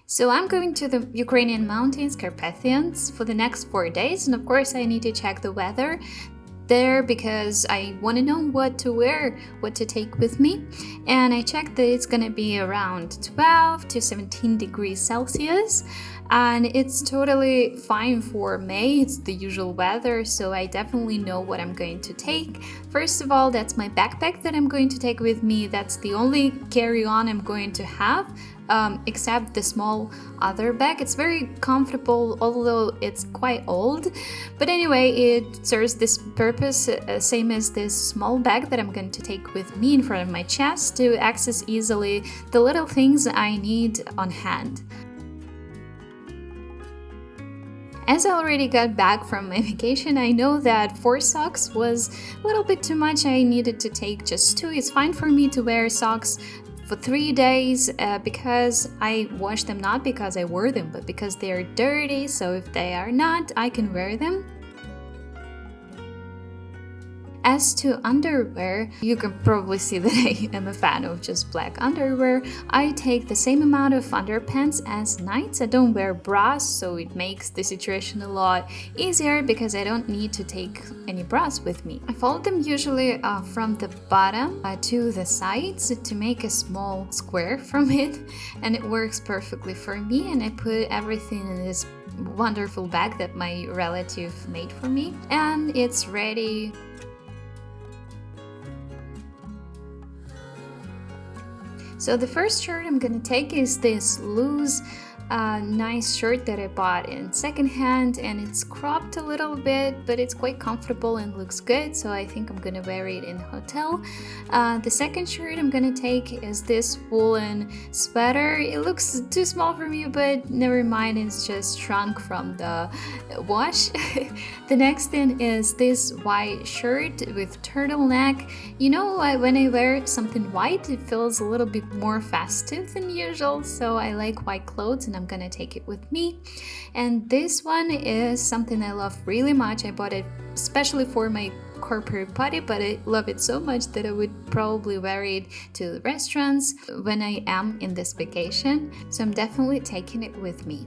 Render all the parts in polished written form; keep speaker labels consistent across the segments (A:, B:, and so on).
A: So I'm going to the Ukrainian mountains, Carpathians, for the next 4 days, and of course I need to check the weather there because I want to know what to wear, what to take with me. And I checked that it's gonna be around 12 to 17 degrees Celsius, and it's totally fine for May. It's the usual weather, so I definitely know what I'm going to take. First of all, that's my backpack that I'm going to take with me. That's the only carry-on I'm going to have, except the small other bag. It's very comfortable, although it's quite old. But anyway, it serves this purpose, same as this small bag that I'm going to take with me in front of my chest to access easily the little things I need on hand. As I already got back from my vacation, I know that 4 socks was a little bit too much. I needed to take just 2. It's fine for me to wear socks for 3 days because I wash them, not because I wore them, but because they are dirty. So if they are not, I can wear them. As to underwear, you can probably see that I am a fan of just black underwear. I take the same amount of underpants as nights. I don't wear bras, so it makes the situation a lot easier because I don't need to take any bras with me. I fold them usually from the bottom to the sides to make a small square from it, and it works perfectly for me. And I put everything in this wonderful bag that my relative made for me, and it's ready. So the first shirt I'm gonna take is this loose, nice shirt that I bought in secondhand, and it's cropped a little bit, but it's quite comfortable and looks good, so I think I'm gonna wear it in the hotel. The second shirt I'm gonna take is this woolen sweater. It looks too small for me, but never mind, it's just shrunk from the wash. The next thing is this white shirt with turtleneck. You know, when I wear something white, it feels a little bit more festive than usual, so I like white clothes and I'm gonna take it with me. And this one is something I love really much. I bought it especially for my corporate party, but I love it so much that I would probably wear it to restaurants when I am in this vacation, so I'm definitely taking it with me.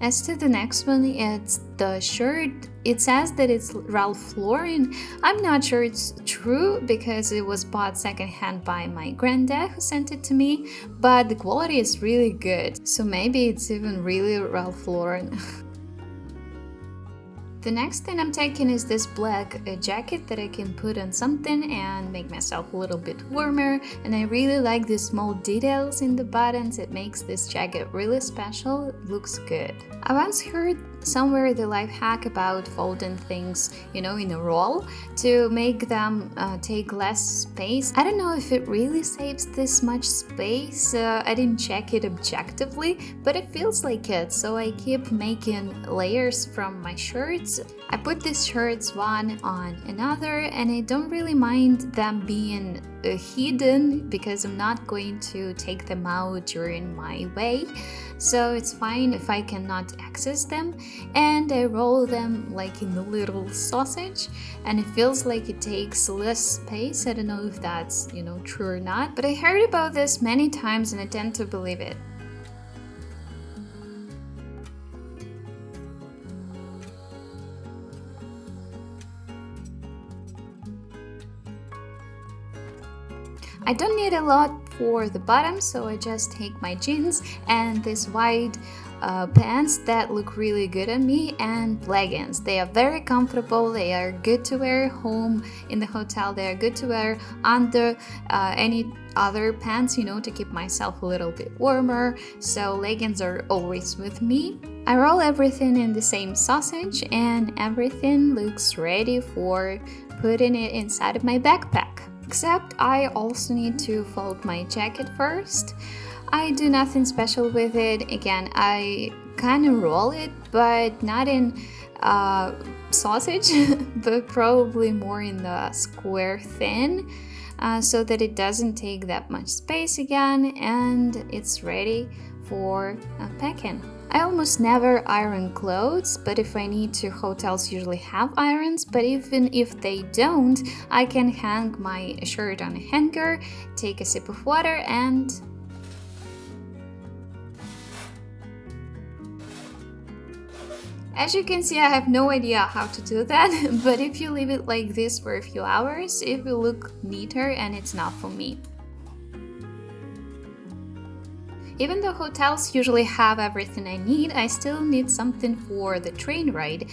A: As to the next one, it's the shirt. It says that it's Ralph Lauren. I'm not sure it's true because it was bought secondhand by my granddad who sent it to me, but the quality is really good, so maybe it's even really Ralph Lauren. The next thing I'm taking is this black jacket that I can put on something and make myself a little bit warmer, and I really like the small details in the buttons. It makes this jacket really special. It looks good. I once heard somewhere the life hack about folding things, in a roll to make them take less space. I don't know if it really saves this much space. I didn't check it objectively, but it feels like it, so I keep making layers from my shirts. I put these shirts one on another, and I don't really mind them being hidden because I'm not going to take them out during my way, so it's fine if I cannot access them. And I roll them like in a little sausage, and it feels like it takes less space. I don't know if that's true or not, but I heard about this many times and I tend to believe it. I don't need a lot for the bottom, so I just take my jeans and this white pants that look really good on me, and leggings. They are very comfortable. They are good to wear home in the hotel. They are good to wear under any other pants, to keep myself a little bit warmer. So leggings are always with me. I roll everything in the same sausage and everything looks ready for putting it inside of my backpack. Except I also need to fold my jacket first. I do nothing special with it. Again, I kind of roll it, but not in sausage, but probably more in the square thin, so that it doesn't take that much space again, and it's ready for packing. I almost never iron clothes, but if I need to, hotels usually have irons, but even if they don't, I can hang my shirt on a hanger, take a sip of water, and As you can see, I have no idea how to do that, but if you leave it like this for a few hours, it will look neater and it's not for me. Even though hotels usually have everything I need, I still need something for the train ride.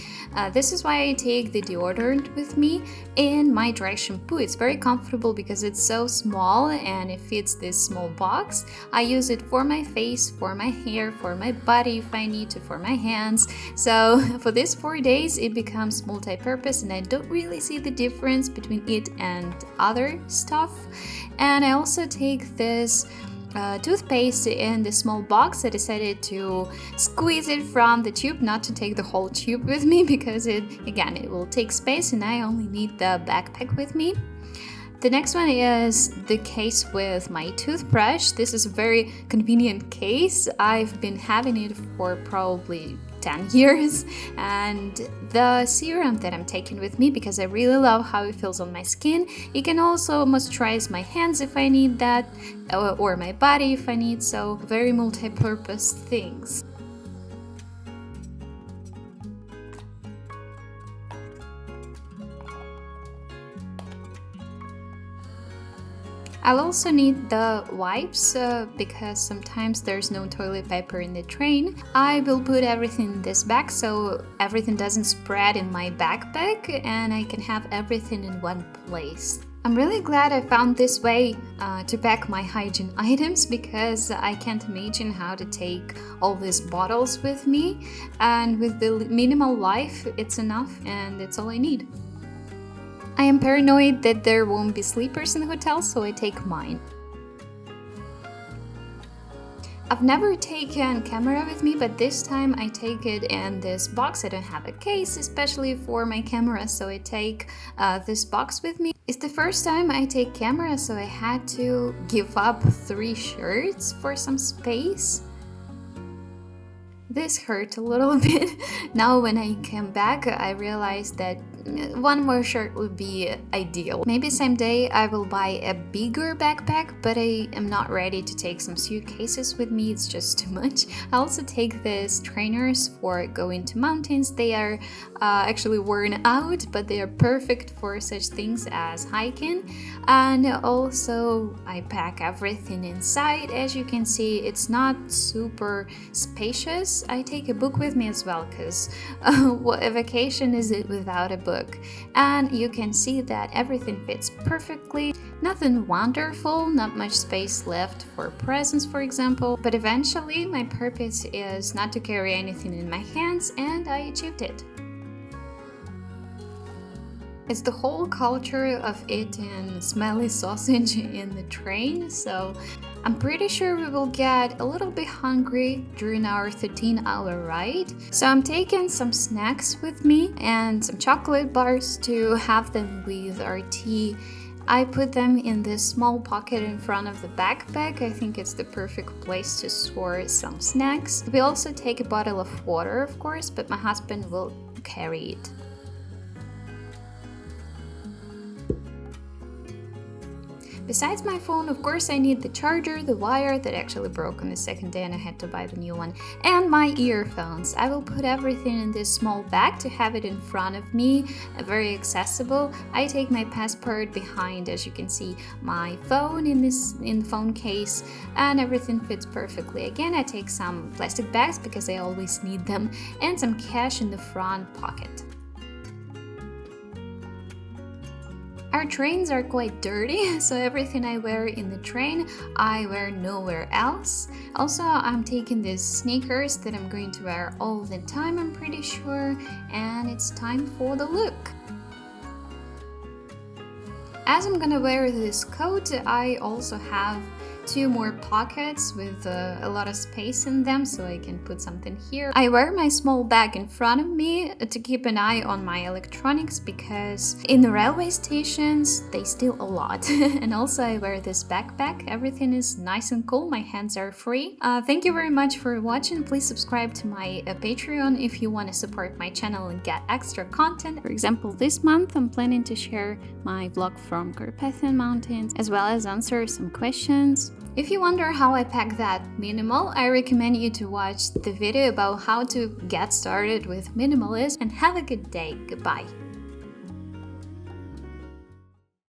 A: This is why I take the deodorant with me and my dry shampoo. It's very comfortable because it's so small and it fits this small box. I use it for my face, for my hair, for my body if I need to, for my hands. So for these 4 days it becomes multi-purpose and I don't really see the difference between it and other stuff. And I also take this toothpaste in the small box. I decided to squeeze it from the tube, not to take the whole tube with me because it will take space and I only need the backpack with me. The next one is the case with my toothbrush. This is a very convenient case. I've been having it for probably 10 years, and the serum that I'm taking with me because I really love how it feels on my skin. You can also moisturize my hands if I need that, or my body if I need, so very multi-purpose things. I'll also need the wipes because sometimes there's no toilet paper in the train. I will put everything in this bag so everything doesn't spread in my backpack and I can have everything in one place. I'm really glad I found this way to pack my hygiene items because I can't imagine how to take all these bottles with me, and with the minimal life it's enough and it's all I need. I am paranoid that there won't be sleepers in the hotel, so I take mine. I've never taken camera with me, but this time I take it in this box. I don't have a case, especially for my camera, so I take this box with me. It's the first time I take camera, so I had to give up 3 shirts for some space. This hurt a little bit. Now when I came back, I realized that 1 more shirt would be ideal. Maybe someday I will buy a bigger backpack, but I am not ready to take some suitcases with me, it's just too much. I also take these trainers for going to mountains. They are actually worn out, but they are perfect for such things as hiking. And also I pack everything inside. As you can see, it's not super spacious. I take a book with me as well, because what a vacation is it without a book? And you can see that everything fits perfectly. Nothing wonderful, not much space left for presents, for example, but eventually my purpose is not to carry anything in my hands, and I achieved it. It's the whole culture of eating smelly sausage in the train, so I'm pretty sure we will get a little bit hungry during our 13-hour ride. So I'm taking some snacks with me and some chocolate bars to have them with our tea. I put them in this small pocket in front of the backpack. I think it's the perfect place to store some snacks. We also take a bottle of water, of course, but my husband will carry it. Besides my phone, of course, I need the charger, the wire that actually broke on the second day and I had to buy the new one, and my earphones. I will put everything in this small bag to have it in front of me, very accessible. I take my passport behind, as you can see, my phone in the phone case, and everything fits perfectly. Again, I take some plastic bags because I always need them, and some cash in the front pocket. Our trains are quite dirty, so everything I wear in the train, I wear nowhere else. Also, I'm taking these sneakers that I'm going to wear all the time, I'm pretty sure, and it's time for the look. As I'm gonna wear this coat, I also have 2 more pockets with a lot of space in them, so I can put something here. I wear my small bag in front of me to keep an eye on my electronics, because in the railway stations they steal a lot. And also I wear this backpack. Everything is nice and cool, my hands are free. Thank you very much for watching. Please subscribe to my Patreon if you want to support my channel and get extra content. For example, this month I'm planning to share my vlog from Carpathian mountains, as well as answer some questions. If you wonder how I pack that minimal, I recommend you to watch the video about how to get started with minimalist, and have a good day. Goodbye.